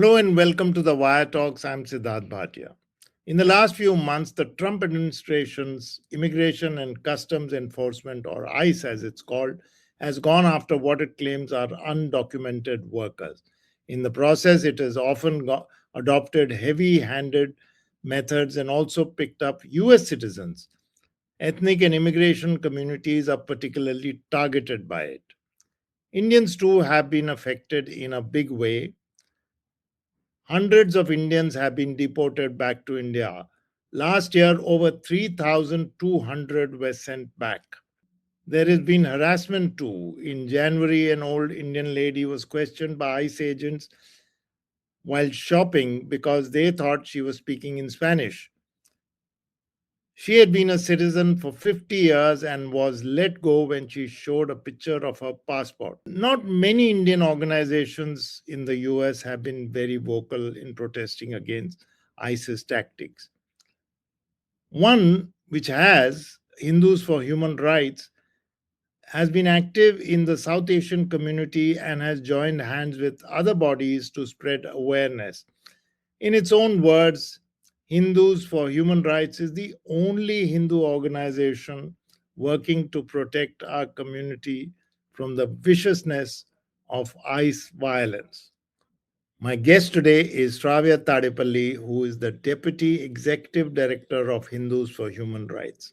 Hello and welcome to the Wire Talks. I'm Sidharth Bhatia. In the last few months, the Trump administration's Immigration and Customs Enforcement, or ICE as it's called, has gone after what it claims are undocumented workers. In the process, it has often adopted heavy handed methods and also picked up US citizens. Ethnic and immigration communities are particularly targeted by it. Indians too have been affected in a big way. Hundreds of Indians have been deported back to India. Last year, over 3,200 were sent back. There has been harassment too. In January, an old Indian lady was questioned by ICE agents while shopping because they thought she was speaking in Spanish. She had been a citizen for 50 years and was let go when she showed a picture of her passport. Not many Indian organizations in the US have been very vocal in protesting against ISIS tactics. One, which has, Hindus for Human Rights, has been active in the South Asian community and has joined hands with other bodies to spread awareness. In its own words, Hindus for Human Rights is the only Hindu organization working to protect our community from the viciousness of ICE violence. My guest today is Sravya Tadepalli, who is the Deputy Executive Director of Hindus for Human Rights.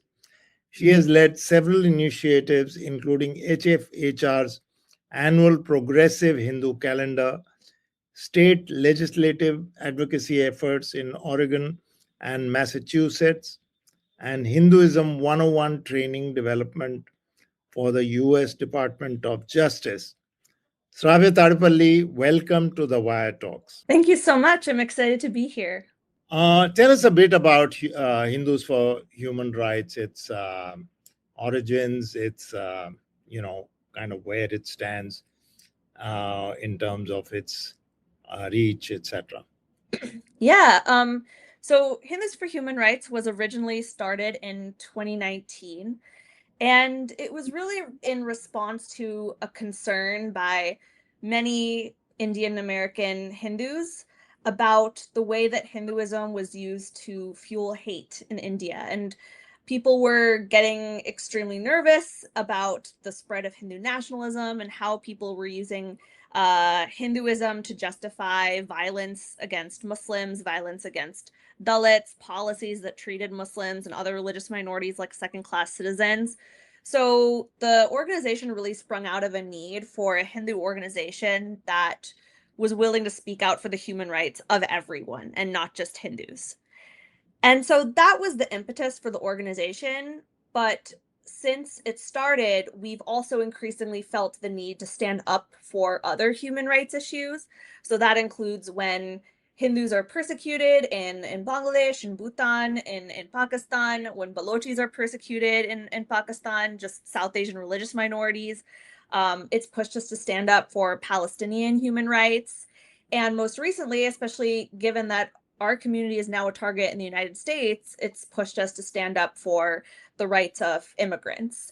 She has led several initiatives, including HfHR's annual Progressive Hindu Calendar, state legislative advocacy efforts in Oregon and Massachusetts, and Hinduism 101 training development for the US Department of Justice. Sravya Tadepalli, welcome to the Wire Talks. Thank you so much. I'm excited to be here. Tell us a bit about Hindus for Human Rights, its origins, its, kind of where it stands in terms of its reach, etc. Yeah. So Hindus for Human Rights was originally started in 2019, and it was really in response to a concern by many Indian American Hindus about the way that Hinduism was used to fuel hate in India. And people were getting extremely nervous about the spread of Hindu nationalism and how people were using Hinduism to justify violence against Muslims, violence against Dalits, policies that treated Muslims and other religious minorities like second-class citizens. So the organization really sprung out of a need for a Hindu organization that was willing to speak out for the human rights of everyone and not just Hindus. And so that was the impetus for the organization. But since it started, we've also increasingly felt the need to stand up for other human rights issues. So that includes when Hindus are persecuted in Bangladesh, in Bhutan, in Pakistan, when Balochis are persecuted in Pakistan, just South Asian religious minorities. It's pushed us to stand up for Palestinian human rights. And most recently, especially given that our community is now a target in the United States, it's pushed us to stand up for the rights of immigrants.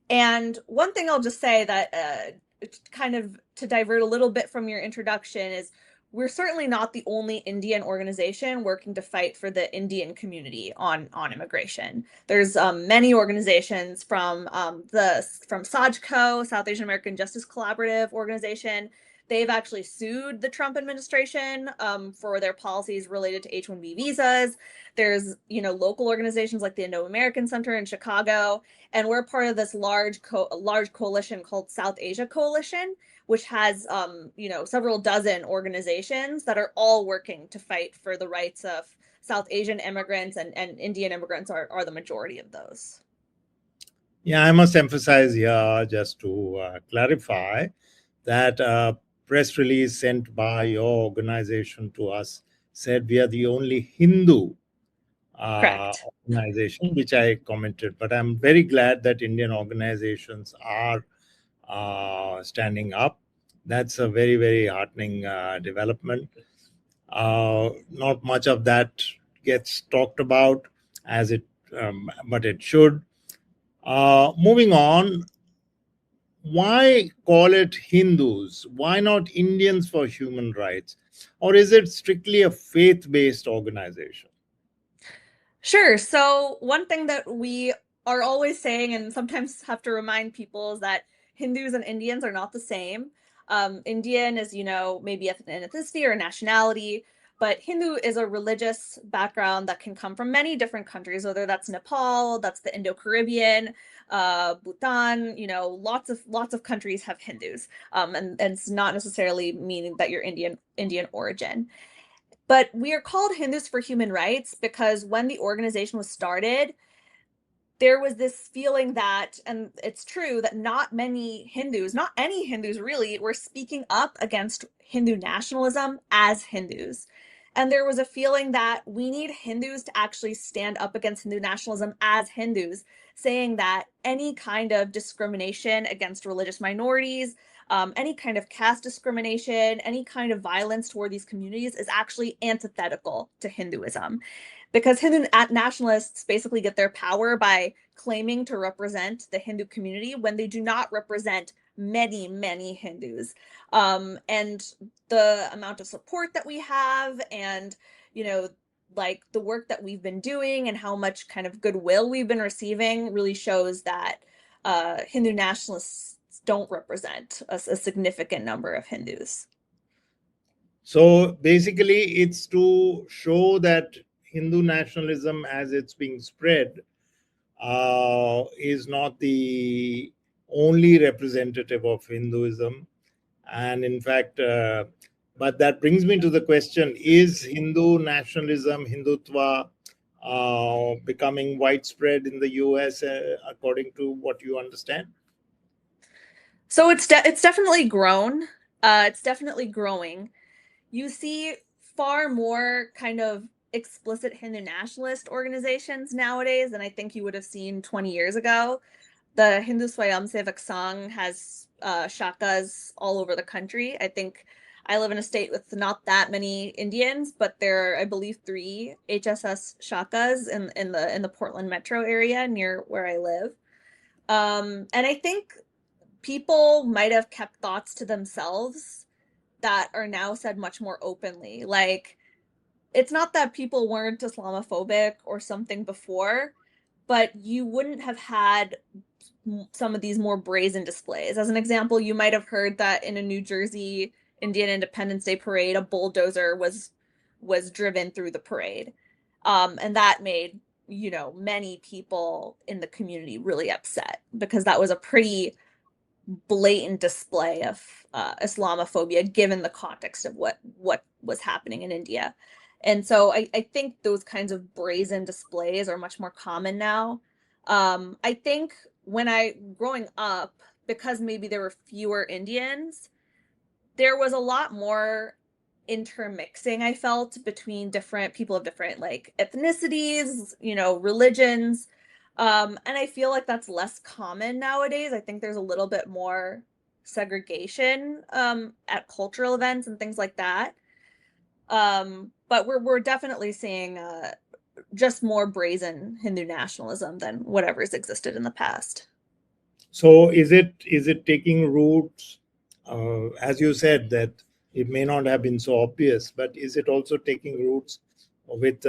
And one thing I'll just say that kind of to divert a little bit from your introduction is we're certainly not the only Indian organization working to fight for the Indian community on immigration. There's many organizations from SAJCO, South Asian American Justice Collaborative organization. They've actually sued the Trump administration for their policies related to H-1B visas. There's, local organizations like the Indo-American Center in Chicago, and we're part of this large coalition called South Asia Coalition, which has, several dozen organizations that are all working to fight for the rights of South Asian immigrants, and Indian immigrants are the majority of those. Yeah, I must emphasize here, just to clarify, that press release sent by your organization to us said we are the only Hindu organization, which I commented. But I'm very glad that Indian organizations are standing up. That's a very, very heartening development. Not much of that gets talked about but it should. Moving on, why call it Hindus? Why not Indians for Human Rights? Or is it strictly a faith-based organization? Sure. So one thing that we are always saying and sometimes have to remind people is that Hindus and Indians are not the same. Indian is, maybe an ethnicity or a nationality, but Hindu is a religious background that can come from many different countries, whether that's Nepal, that's the Indo-Caribbean, Bhutan, lots of countries have Hindus. And it's not necessarily meaning that you're Indian origin. But we are called Hindus for Human Rights because when the organization was started, there was this feeling that, and it's true, that not many Hindus, not any Hindus really, were speaking up against Hindu nationalism as Hindus. And there was a feeling that we need Hindus to actually stand up against Hindu nationalism as Hindus, saying that any kind of discrimination against religious minorities, any kind of caste discrimination, any kind of violence toward these communities is actually antithetical to Hinduism, because Hindu nationalists basically get their power by claiming to represent the Hindu community when they do not represent many, many Hindus. And the amount of support that we have and, like the work that we've been doing and how much kind of goodwill we've been receiving really shows that Hindu nationalists don't represent a significant number of Hindus. So basically, it's to show that Hindu nationalism, as it's being spread, is not the only representative of Hinduism. And in fact, but that brings me to the question, is Hindu nationalism, Hindutva, becoming widespread in the US, according to what you understand? So it's definitely grown. It's definitely growing. You see far more kind of explicit Hindu nationalist organizations nowadays than I think you would have seen 20 years ago. The Hindu Swayamsevak Sangh has shakas all over the country. I think I live in a state with not that many Indians, but there are, I believe, 3 HSS shakas in the Portland metro area near where I live. And I think people might have kept thoughts to themselves that are now said much more openly. Like, it's not that people weren't Islamophobic or something before, but you wouldn't have had some of these more brazen displays. As an example, you might have heard that in a New Jersey Indian Independence Day parade, a bulldozer was driven through the parade. And that made, many people in the community really upset because that was a pretty blatant display of Islamophobia given the context of what was happening in India. And so I think those kinds of brazen displays are much more common now. I think growing up, because maybe there were fewer Indians, there was a lot more intermixing, I felt, between different people of different like ethnicities, religions. And I feel like that's less common nowadays. I think there's a little bit more segregation at cultural events and things like that. But we're definitely seeing just more brazen Hindu nationalism than whatever's existed in the past. So is it taking roots? As you said, that it may not have been so obvious, but is it also taking roots with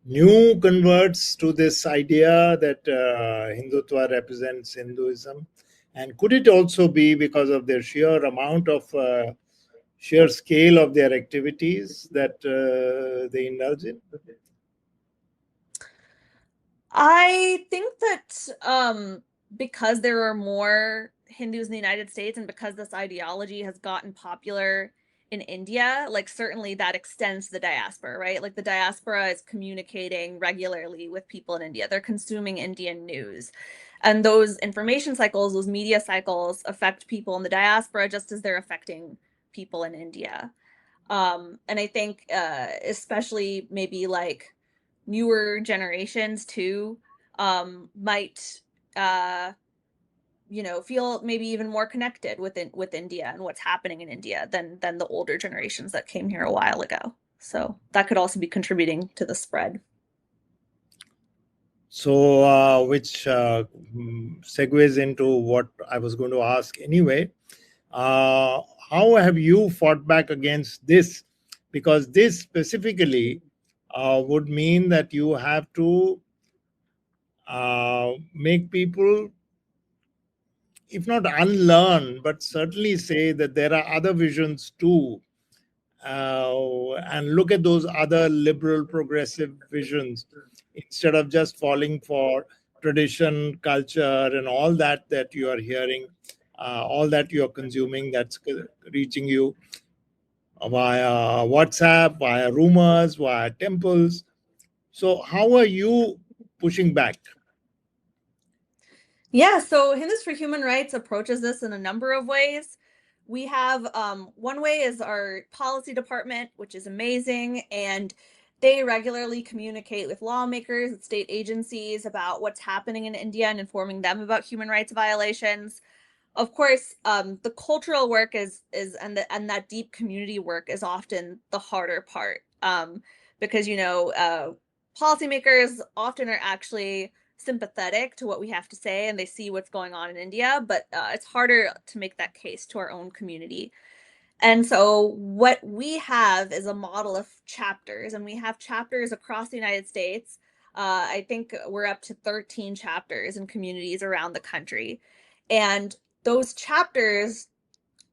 new converts to this idea that Hindutva represents Hinduism? And could it also be because of their sheer amount of sheer scale of their activities that they indulge in? I think that because there are more Hindus in the United States and because this ideology has gotten popular in India, like certainly that extends to the diaspora, right? Like the diaspora is communicating regularly with people in India. They're consuming Indian news. And those information cycles, those media cycles affect people in the diaspora just as they're affecting people in India. And I think especially maybe like newer generations too might feel maybe even more connected with India and what's happening in India than the older generations that came here a while ago. So that could also be contributing to the spread. So, which segues into what I was going to ask anyway. How have you fought back against this? Because this specifically would mean that you have to make people, if not unlearn, but certainly say that there are other visions too, and look at those other liberal progressive visions instead of just falling for tradition, culture, and all that you are hearing, all that you are consuming that's reaching you via WhatsApp, via rumors, via temples. So, how are you pushing back? Yeah, so Hindus for Human Rights approaches this in a number of ways. We have one way is our policy department, which is amazing, and they regularly communicate with lawmakers and state agencies about what's happening in India and informing them about human rights violations. Of course, the cultural work is and that deep community work is often the harder part, because policymakers often are actually sympathetic to what we have to say and they see what's going on in India, but it's harder to make that case to our own community. And so what we have is a model of chapters, and we have chapters across the United States. I think we're up to 13 chapters in communities around the country. And those chapters,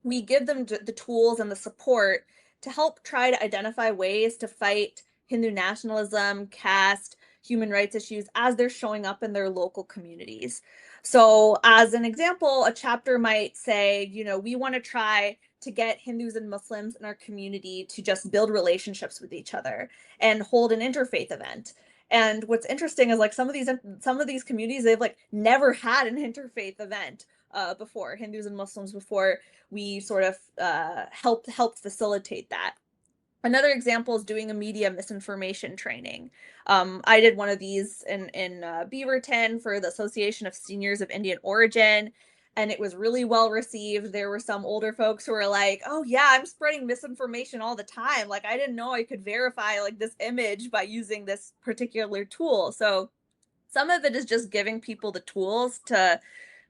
we give them the tools and the support to help try to identify ways to fight Hindu nationalism, caste, human rights issues as they're showing up in their local communities. So, as an example, a chapter might say, we want to try to get Hindus and Muslims in our community to just build relationships with each other and hold an interfaith event. And what's interesting is like some of these communities, they've like never had an interfaith event before, Hindus and Muslims, before we sort of helped facilitate that. Another example is doing a media misinformation training. I did one of these in Beaverton for the Association of Seniors of Indian Origin, and it was really well received. There were some older folks who were like, "Oh yeah, I'm spreading misinformation all the time. Like I didn't know I could verify like this image by using this particular tool." So some of it is just giving people the tools to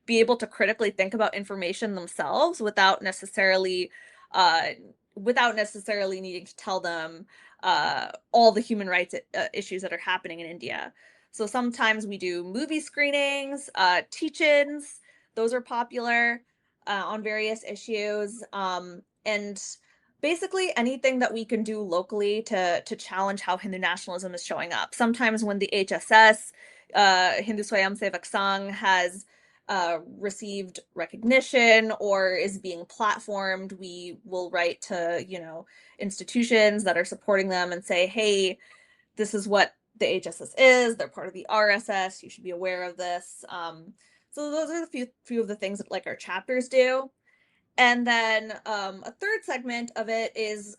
be able to critically think about information themselves uh, without necessarily needing to tell them all the human rights issues that are happening in India. So sometimes we do movie screenings, teach-ins. Those are popular on various issues, and basically anything that we can do locally to challenge how Hindu nationalism is showing up. Sometimes when the HSS, Hindu Swayam Sevak Sangh, has received recognition or is being platformed, we will write to, institutions that are supporting them and say, hey, this is what the HSS is. They're part of the RSS. You should be aware of this. So those are the few of the things that like our chapters do. And then a third segment of it is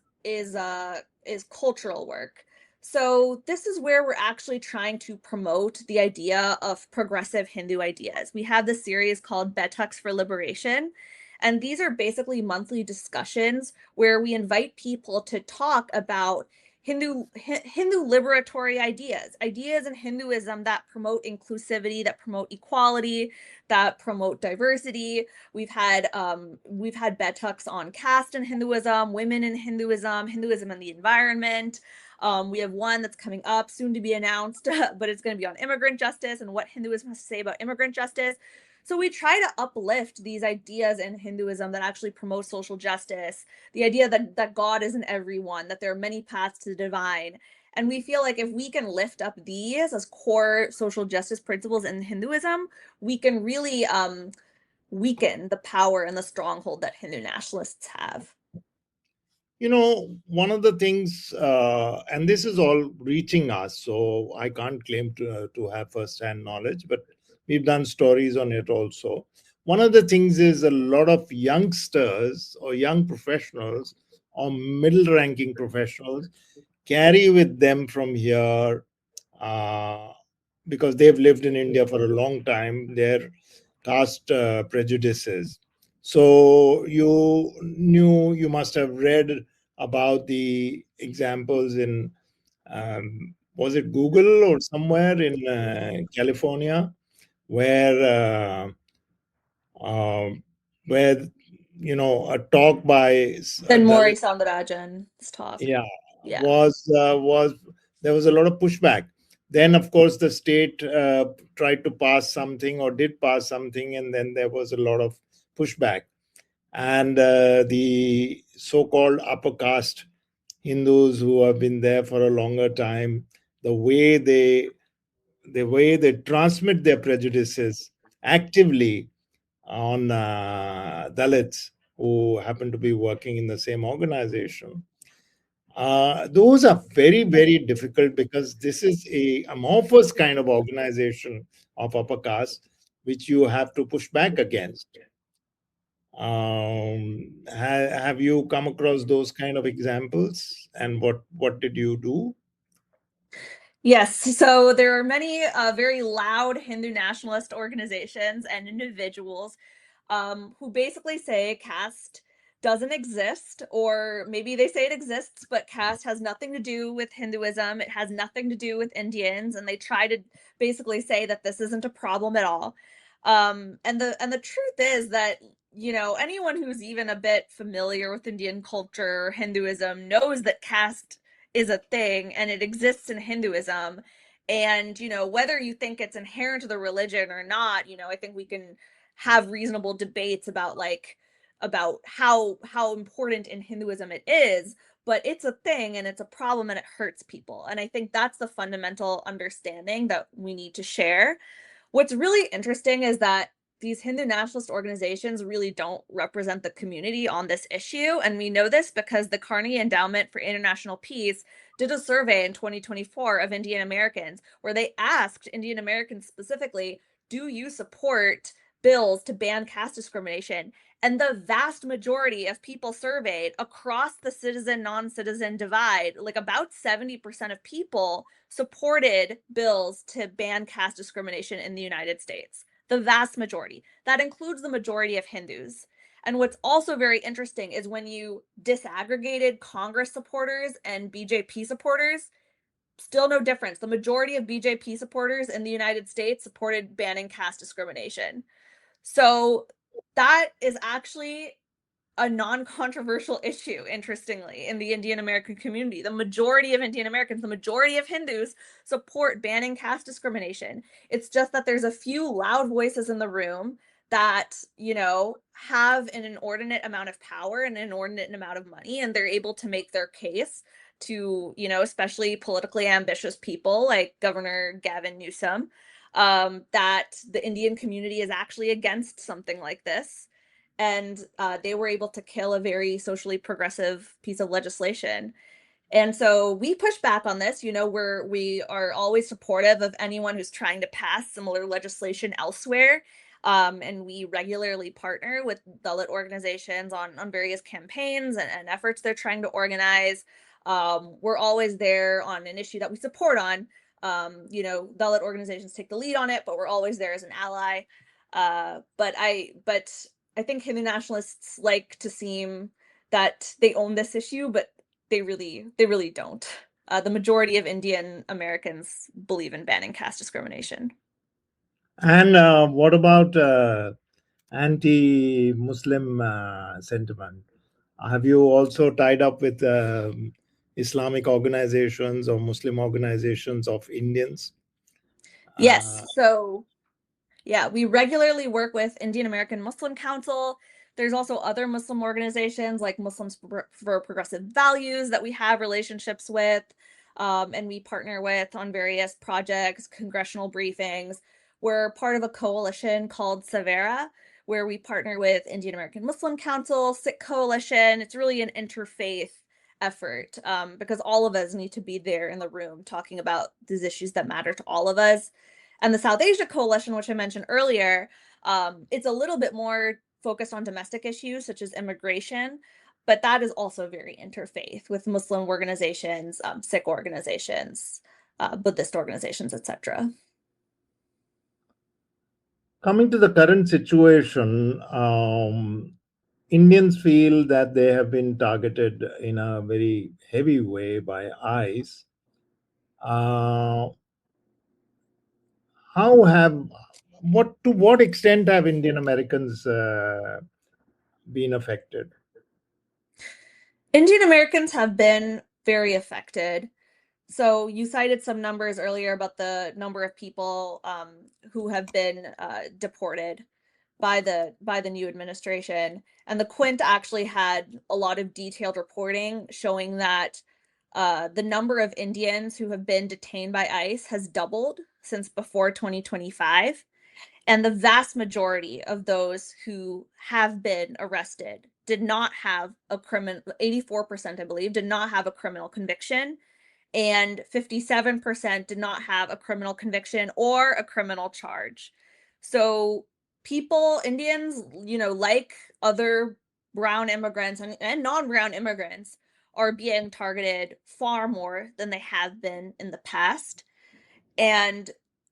cultural work. So this is where we're actually trying to promote the idea of progressive Hindu ideas. We have this series called Betaks for Liberation, and these are basically monthly discussions where we invite people to talk about Hindu liberatory ideas in Hinduism that promote inclusivity, that promote equality, that promote diversity. We've had Betaks on caste in Hinduism, women in Hinduism, Hinduism and the environment. We have one that's coming up, soon to be announced, but it's going to be on immigrant justice and what Hinduism has to say about immigrant justice. So we try to uplift these ideas in Hinduism that actually promote social justice, the idea that God is in everyone, that there are many paths to the divine. And we feel like if we can lift up these as core social justice principles in Hinduism, we can really weaken the power and the stronghold that Hindu nationalists have. One of the things, and this is all reaching us, so I can't claim to have first-hand knowledge, but we've done stories on it also. One of the things is a lot of youngsters or young professionals or middle-ranking professionals carry with them from here, uh, because they've lived in India for a long time, their caste prejudices. So you must have read about the examples in was it Google or somewhere in California, where uh, where a talk by Then Maury Dalit, Soundarajan's talk. yeah, Yeah. was there was a lot of pushback. Then, of course, the state tried to pass something or did pass something, and then there was a lot of pushback. And the so-called upper caste Hindus who have been there for a longer time, the way they transmit their prejudices actively on Dalits who happen to be working in the same organization. Those are very, very difficult because this is a amorphous kind of organization of upper caste, which you have to push back against. Have you come across those kind of examples, and what did you do? Yes, so there are many very loud Hindu nationalist organizations and individuals who basically say caste doesn't exist, or maybe they say it exists, but caste has nothing to do with Hinduism. It has nothing to do with Indians, and they try to basically say that this isn't a problem at all. And the truth is that anyone who's even a bit familiar with Indian culture or Hinduism knows that caste is a thing and it exists in Hinduism. And whether you think it's inherent to the religion or not, I think we can have reasonable debates about how important in Hinduism it is, but it's a thing and it's a problem and it hurts people. And I think that's the fundamental understanding that we need to share. What's really interesting is that these Hindu nationalist organizations really don't represent the community on this issue. And we know this because the Carnegie Endowment for International Peace did a survey in 2024 of Indian Americans where they asked Indian Americans specifically, do you support bills to ban caste discrimination? And the vast majority of people surveyed across the citizen non-citizen divide, like about 70% of people supported bills to ban caste discrimination in the United States. The vast majority. That includes the majority of Hindus. And what's also very interesting is when you disaggregated Congress supporters and BJP supporters, still no difference. The majority of BJP supporters in the United States supported banning caste discrimination. So that is actually a non-controversial issue, interestingly, in the Indian American community. The majority of Indian Americans, the majority of Hindus support banning caste discrimination. It's just that there's a few loud voices in the room that, have an inordinate amount of power and an inordinate amount of money, and they're able to make their case to, especially politically ambitious people like Governor Gavin Newsom, that the Indian community is actually against something like this. And they were able to kill a very socially progressive piece of legislation. And so we push back on this. We are always supportive of anyone who's trying to pass similar legislation elsewhere. And we regularly partner with Dalit organizations on various campaigns and efforts they're trying to organize. We're always there on an issue that we support on. Dalit organizations take the lead on it, but we're always there as an ally. But I think Hindu nationalists like to seem that they own this issue, but they really don't. The majority of Indian Americans believe in banning caste discrimination. And what about anti-Muslim sentiment? Have you also tied up with Islamic organizations or Muslim organizations of Indians? Yes. So yeah, we regularly work with Indian American Muslim Council. There's also other Muslim organizations like Muslims for Progressive Values that we have relationships with, and we partner with on various projects, congressional briefings. We're part of a coalition called Savera, where we partner with Indian American Muslim Council, Sikh Coalition. It's really an interfaith effort because all of us need to be there in the room talking about these issues that matter to all of us. And the South Asia Coalition, which I mentioned earlier, it's a little bit more focused on domestic issues such as immigration, but that is also very interfaith with Muslim organizations, Sikh organizations, Buddhist organizations, etc. Coming to the current situation, Indians feel that they have been targeted in a very heavy way by ICE. Uh, how have what to what extent have Indian Americans been affected? Indian Americans have been very affected. So you cited some numbers earlier about the number of people who have been deported by the new administration, and the Quint actually had a lot of detailed reporting showing that the number of Indians who have been detained by ICE has doubled since before 2025. And the vast majority of those who have been arrested did not have a criminal, 84%, I believe, did not have a criminal conviction. And 57% did not have a criminal conviction or a criminal charge. So people, Indians, like other brown immigrants and non-brown immigrants, are being targeted far more than they have been in the past. And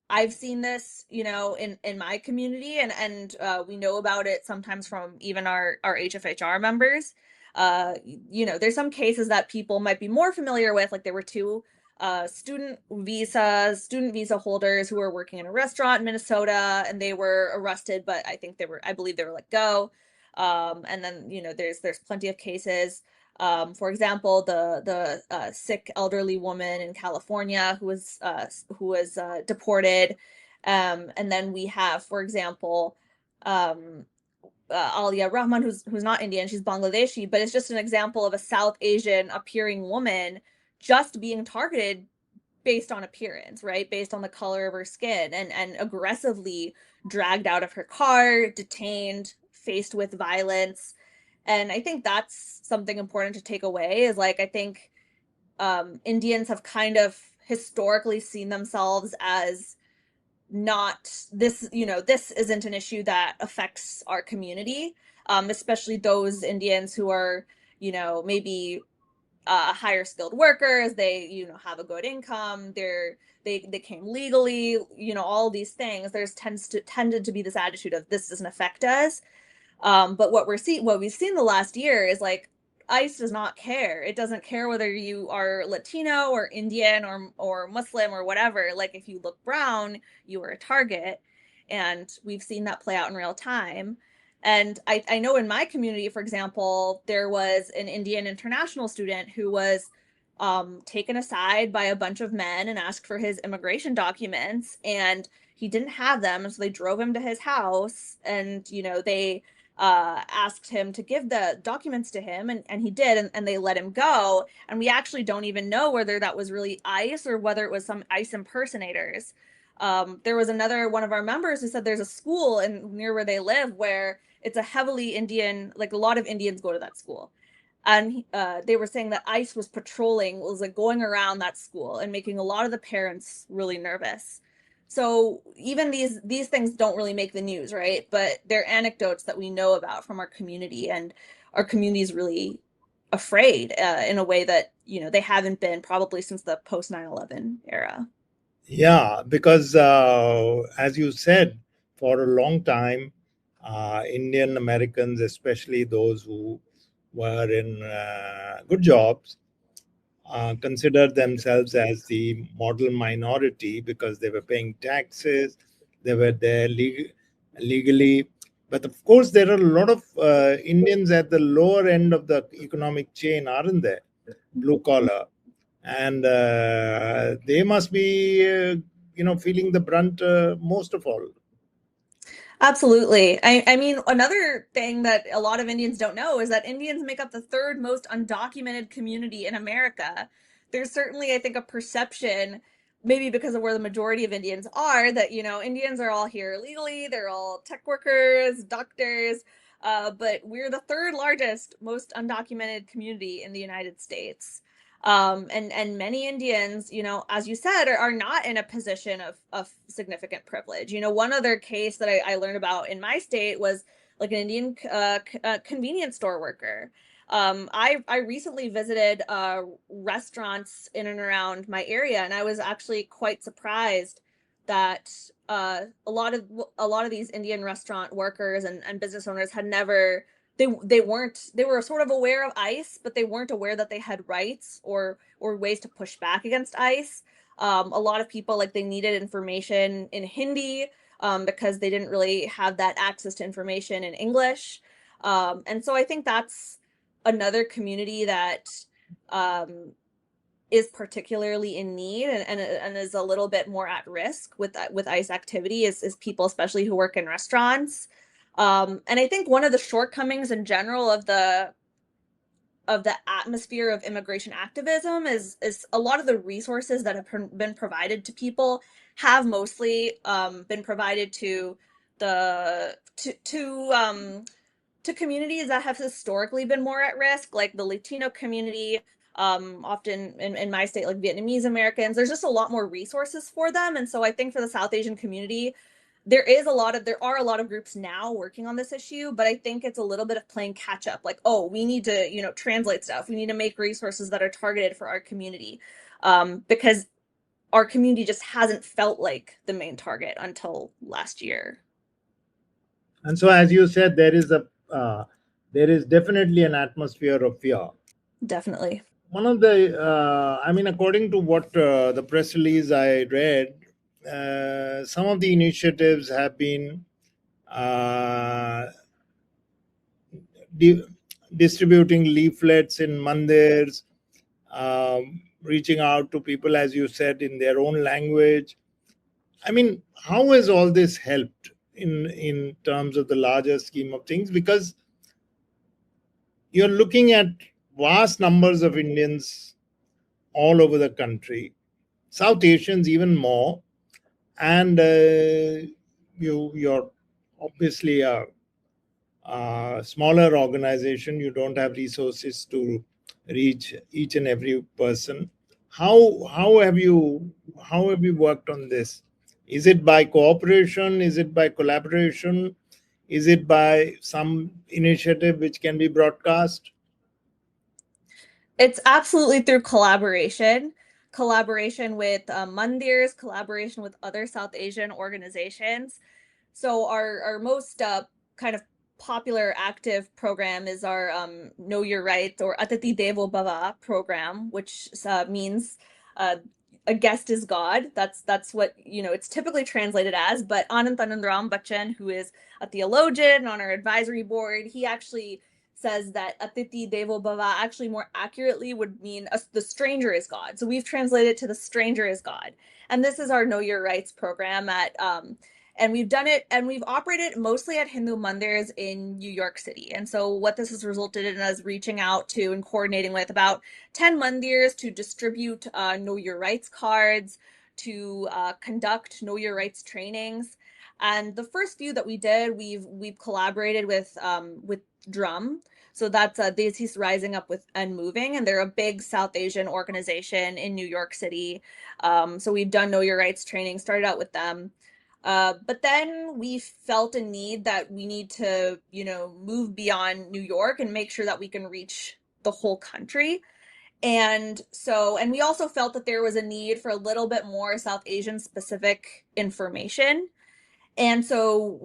I've seen this, in my community, and we know about it sometimes from even our HfHR members. There's some cases that people might be more familiar with, like there were two student visa holders who were working in a restaurant in Minnesota, and they were arrested, but I believe they were let go. And then, there's plenty of cases. For example, the sick elderly woman in California who was deported, and then we have, for example, Alia Rahman, who's not Indian, she's Bangladeshi, but it's just an example of a South Asian appearing woman just being targeted based on appearance, right? Based on the color of her skin, and aggressively dragged out of her car, detained, faced with violence. And I think that's something important to take away is like, I think Indians have kind of historically seen themselves as not this, this isn't an issue that affects our community, especially those Indians who are, maybe higher skilled workers. They, have a good income. They came legally, all these things. There's tended to be this attitude of this doesn't affect us. But what we've seen the last year is like ICE does not care. It doesn't care whether you are Latino or Indian or Muslim or whatever. Like if you look brown, you are a target. And we've seen that play out in real time. And I know in my community, for example, there was an Indian international student who was taken aside by a bunch of men and asked for his immigration documents, and he didn't have them. And so they drove him to his house, and, they asked him to give the documents to him, and he did, and they let him go. And we actually don't even know whether that was really ICE or whether it was some ICE impersonators. There was another one of our members who said there's a school near where they live where it's a heavily Indian, like a lot of Indians go to that school. And they were saying that ICE was like going around that school and making a lot of the parents really nervous. So even these things don't really make the news, right? But they're anecdotes that we know about from our community, and our community is really afraid in a way that, they haven't been probably since the post 9/11 era. Yeah, because as you said, for a long time, Indian Americans, especially those who were in good jobs, considered themselves as the model minority because they were paying taxes, they were there legally. But of course, there are a lot of Indians at the lower end of the economic chain, aren't there? Blue collar, and they must be, feeling the brunt most of all. Absolutely. I mean, another thing that a lot of Indians don't know is that Indians make up the third most undocumented community in America. There's certainly, I think, a perception, maybe because of where the majority of Indians are, that, Indians are all here legally, they're all tech workers, doctors, but we're the third largest, most undocumented community in the United States. And many Indians, as you said, are not in a position of significant privilege. One other case that I learned about in my state was like an Indian convenience store worker. I recently visited restaurants in and around my area, and I was actually quite surprised that a lot of these Indian restaurant workers and business owners had never they were sort of aware of ICE, but they weren't aware that they had rights or ways to push back against ICE. A lot of people, like, they needed information in Hindi because they didn't really have that access to information in English. And so I think that's another community that um, is particularly in need and is a little bit more at risk with ICE activity is people, especially who work in restaurants. And I think one of the shortcomings in general of the atmosphere of immigration activism is a lot of the resources that have been provided to people have mostly been provided to the to communities that have historically been more at risk, like the Latino community, often in my state, like Vietnamese Americans. There's just a lot more resources for them. And so I think for the South Asian community, there are a lot of groups now working on this issue, but I think it's a little bit of playing catch up. Like, oh, we need to, translate stuff. We need to make resources that are targeted for our community. Because our community just hasn't felt like the main target until last year. And so, as you said, there is definitely an atmosphere of fear. Definitely. One of the, according to what the press release I read, some of the initiatives have been di- distributing leaflets in mandirs, reaching out to people, as you said, in their own language. I mean, how has all this helped in terms of the larger scheme of things? Because you're looking at vast numbers of Indians all over the country, South Asians even more, and you're obviously a smaller organization. You don't have resources to reach each and every person. How have you worked on this? Is it by cooperation? Is it by collaboration? Is it by some initiative which can be broadcast? It's absolutely through collaboration with mandirs, collaboration with other South Asian organizations. So our most kind of popular active program is our Know Your Rights, or Atati Devo Bhava program, which means uh, a guest is God. That's what it's typically translated as. But Anandanandram Bachchan, who is a theologian on our advisory board, he actually says that Atiti Devo Bhava actually more accurately would mean the stranger is God. So we've translated to the stranger is God. And this is our Know Your Rights program and we've done it and we've operated mostly at Hindu mandirs in New York City. And so what this has resulted in is reaching out to and coordinating with about 10 mandirs to distribute Know Your Rights cards, to conduct Know Your Rights trainings. And the first few that we did, we've collaborated with Drum. So that's Desis Rising Up with and Moving, and they're a big South Asian organization in New York City. So we've done Know Your Rights training, started out with them. But then we felt a need that we need to, move beyond New York and make sure that we can reach the whole country. And we also felt that there was a need for a little bit more South Asian specific information. And so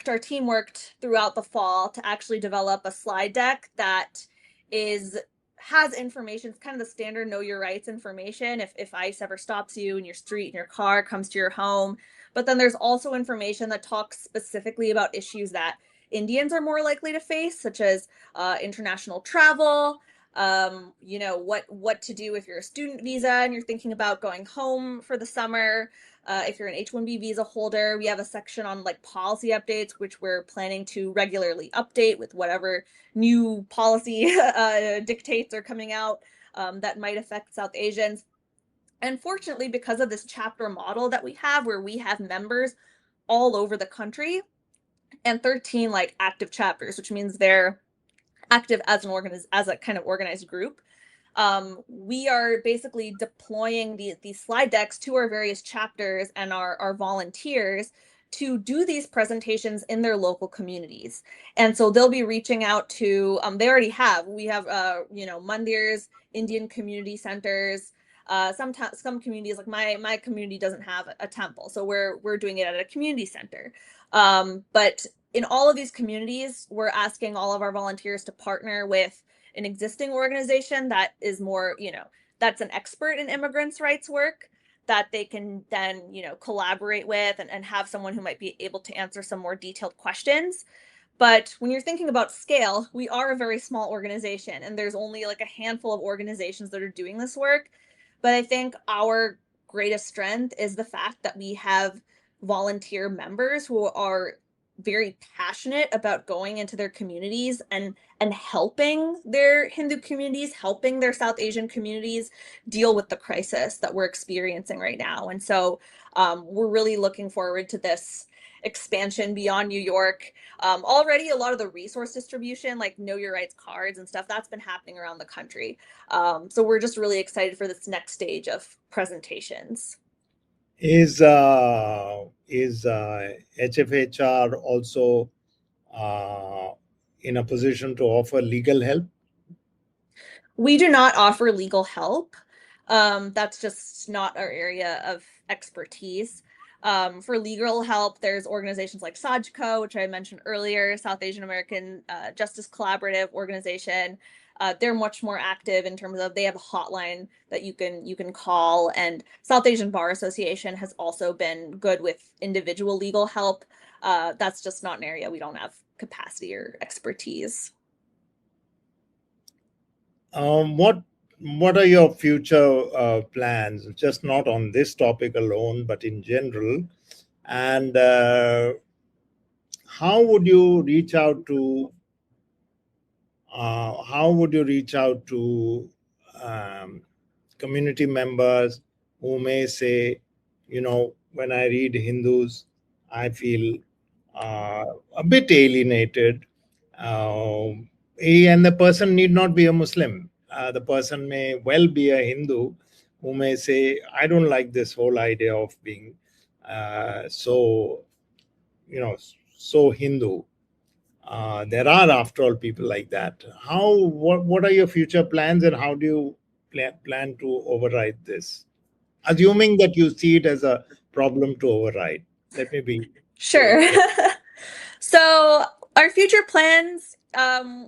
our team worked throughout the fall to actually develop a slide deck that has information. It's kind of the standard Know Your Rights information. If ICE ever stops you in your street, in your car, comes to your home. But then there's also information that talks specifically about issues that Indians are more likely to face, such as international travel, what to do if you're a student visa and you're thinking about going home for the summer. If you're an H-1B visa holder, we have a section on like policy updates, which we're planning to regularly update with whatever new policy dictates are coming out that might affect South Asians. And fortunately, because of this chapter model that we have, where we have members all over the country and 13 like active chapters, which means they're active as as a kind of organized group. We are basically deploying these slide decks to our various chapters and our volunteers to do these presentations in their local communities. And so they'll be reaching out to, we have, mandirs, Indian community centers. Sometimes some communities, like my community doesn't have a temple, so we're doing it at a community center. But in all of these communities, we're asking all of our volunteers to partner with an existing organization that is more, that's an expert in immigrants' rights work. that they can then, collaborate with and have someone who might be able to answer some more detailed questions. But when you're thinking about scale, we are a very small organization, and there's only like a handful of organizations that are doing this work. But I think our greatest strength is the fact that we have volunteer members who are very passionate about going into their communities and helping their Hindu communities, helping their South Asian communities deal with the crisis that we're experiencing right now. And so we're really looking forward to this expansion beyond New York. Already a lot of the resource distribution, like Know Your Rights cards and stuff, that's been happening around the country. So we're just really excited for this next stage of presentations. Is HfHR also in a position to offer legal help? We do not offer legal help. That's just not our area of expertise. For legal help, there's organizations like SAJCO, which I mentioned earlier, South Asian American Justice Collaborative organization. They're much more active in terms of they have a hotline that you can call, and South Asian Bar Association has also been good with individual legal help. That's just not an area we don't have capacity or expertise. What are your future plans? Just not on this topic alone, but in general. And how would you reach out to community members who may say, when I read Hindus, I feel a bit alienated. And the person need not be a Muslim. The person may well be a Hindu who may say, I don't like this whole idea of being so Hindu. There are, after all, people like that. What are your future plans, and how do you plan to override this? Assuming that you see it as a problem to override. Let me be sure. So our future plans,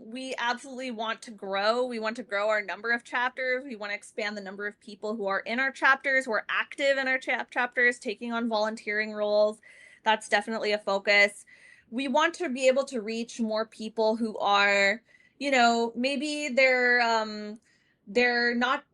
we absolutely want to grow. We want to grow our number of chapters. We want to expand the number of people who are in our chapters, who are active in our chapters, taking on volunteering roles. That's definitely a focus. We want to be able to reach more people who are, maybe they're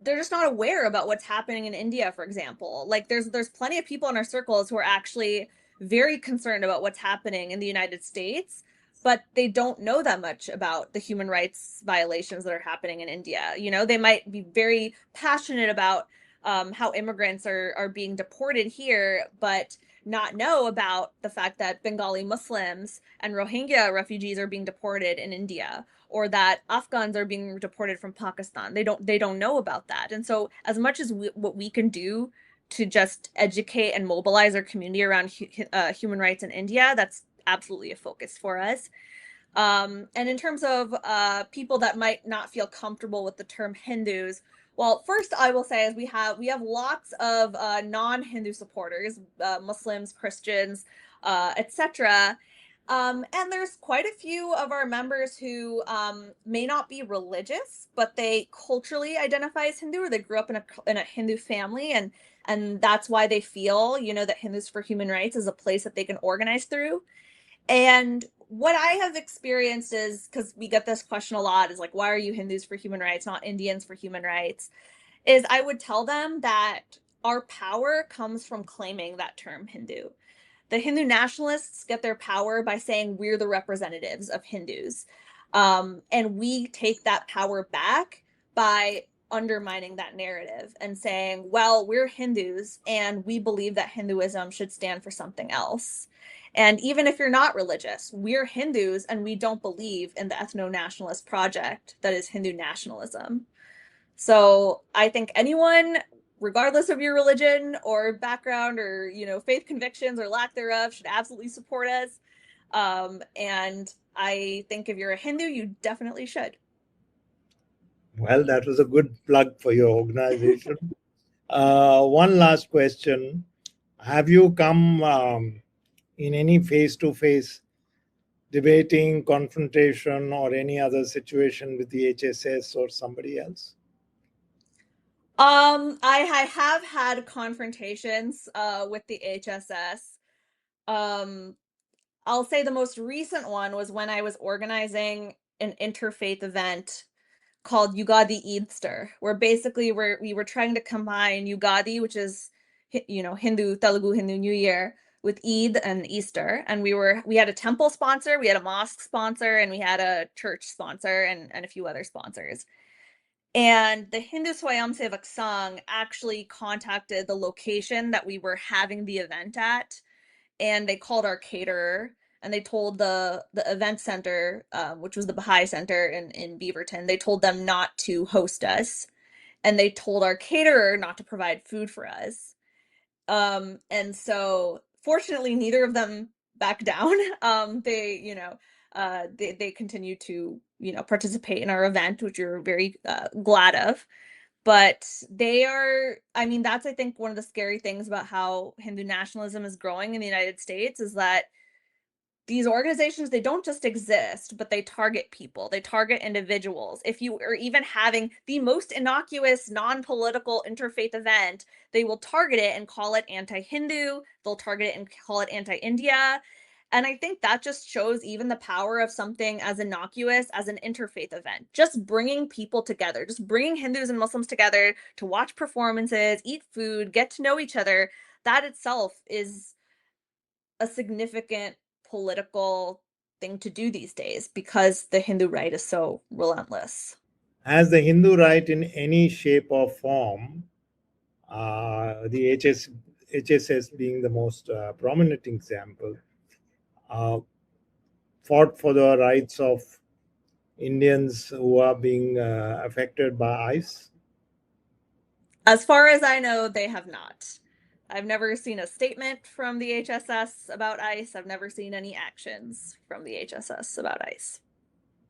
just not aware about what's happening in India, for example. Like there's plenty of people in our circles who are actually very concerned about what's happening in the United States, but they don't know that much about the human rights violations that are happening in India. They might be very passionate about how immigrants are being deported here, but not know about the fact that Bengali Muslims and Rohingya refugees are being deported in India, or that Afghans are being deported from Pakistan. They don't know about that. And so as much as what we can do to just educate and mobilize our community around human rights in India, that's absolutely a focus for us. And in terms of people that might not feel comfortable with the term Hindus, well, first I will say is we have lots of non-Hindu supporters, Muslims, Christians, etc. And there's quite a few of our members who may not be religious, but they culturally identify as Hindu, or they grew up in a Hindu family, and that's why they feel, that Hindus for Human Rights is a place that they can organize through. And what I have experienced is, because we get this question a lot, is like, why are you Hindus for Human Rights, not Indians for Human Rights? Is I would tell them that our power comes from claiming that term Hindu. The Hindu nationalists get their power by saying we're the representatives of Hindus. And we take that power back by undermining that narrative and saying, well, we're Hindus and we believe that Hinduism should stand for something else. And even if you're not religious, we're Hindus and we don't believe in the ethno-nationalist project that is Hindu nationalism. So I think anyone, regardless of your religion or background or, faith convictions or lack thereof, should absolutely support us. And I think if you're a Hindu, you definitely should. Well, that was a good plug for your organization. One last question. Have you come in any face-to-face debating, confrontation, or any other situation with the HSS or somebody else? I have had confrontations with the HSS. Um, I'll say the most recent one was when I was organizing an interfaith event called Yugadi Eidster, where basically we were trying to combine Yugadi, which is Hindu Telugu Hindu New Year, with Eid and Easter, and we had a temple sponsor, we had a mosque sponsor, and we had a church sponsor, and a few other sponsors. And the Hindu Swayamsevak Sangh actually contacted the location that we were having the event at, and they called our caterer and they told the event center, which was the Baha'i Center in Beaverton, they told them not to host us, and they told our caterer not to provide food for us. And so fortunately, neither of them backed down. They continue to participate in our event, which we're very glad of. But I mean, that's I think one of the scary things about how Hindu nationalism is growing in the United States is that these organizations, they don't just exist, but they target people, they target individuals. If you are even having the most innocuous non-political interfaith event, they will target it and call it anti-Hindu, they'll target it and call it anti-India. And I think that just shows even the power of something as innocuous as an interfaith event, just bringing people together, just bringing Hindus and Muslims together to watch performances, eat food, get to know each other. That itself is a significant political thing to do these days because the Hindu right is so relentless. As the Hindu right in any shape or form, the HSS being the most prominent example, fought for the rights of Indians who are being affected by ICE? As far as I know, they have not. I've never seen a statement from the HSS about ICE. I've never seen any actions from the HSS about ICE.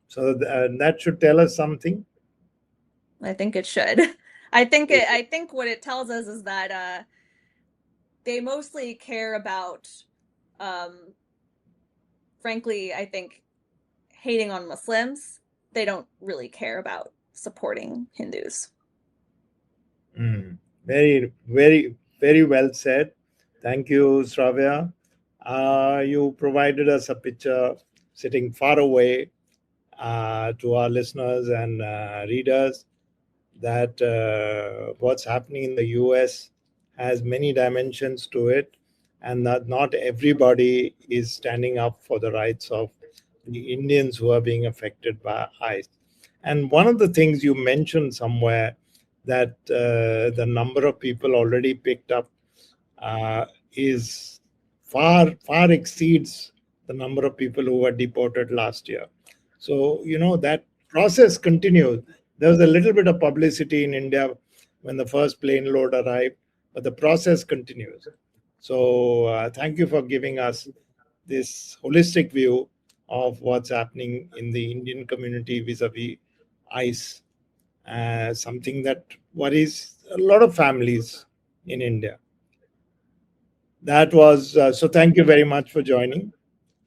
So that should tell us something. I think it should. I think what it tells us is that they mostly care about, frankly, I think hating on Muslims. They don't really care about supporting Hindus. Very, very, very well said. Thank you, Sravya. You provided us a picture sitting far away to our listeners and readers that what's happening in the US has many dimensions to it, and that not everybody is standing up for the rights of the Indians who are being affected by ICE. And one of the things you mentioned somewhere that the number of people already picked up is far exceeds the number of people who were deported last year. So that process continues. There was a little bit of publicity in India when the first plane load arrived, but the process continues. So thank you for giving us this holistic view of what's happening in the Indian community vis-a-vis ICE, something that worries a lot of families in India. That was so. Thank you very much for joining.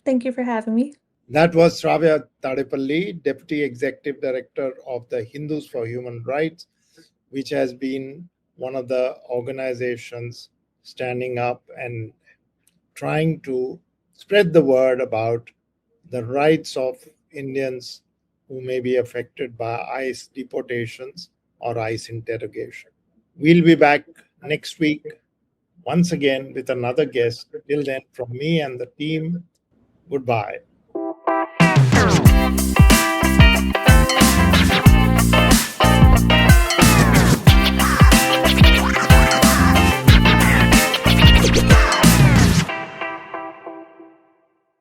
Thank you for having me. That was Sravya Tadepalli, Deputy Executive Director of the Hindus for Human Rights, which has been one of the organizations standing up and trying to spread the word about the rights of Indians who may be affected by ICE deportations or ICE interrogation. We'll be back next week once again with another guest. Till then, from me and the team, goodbye.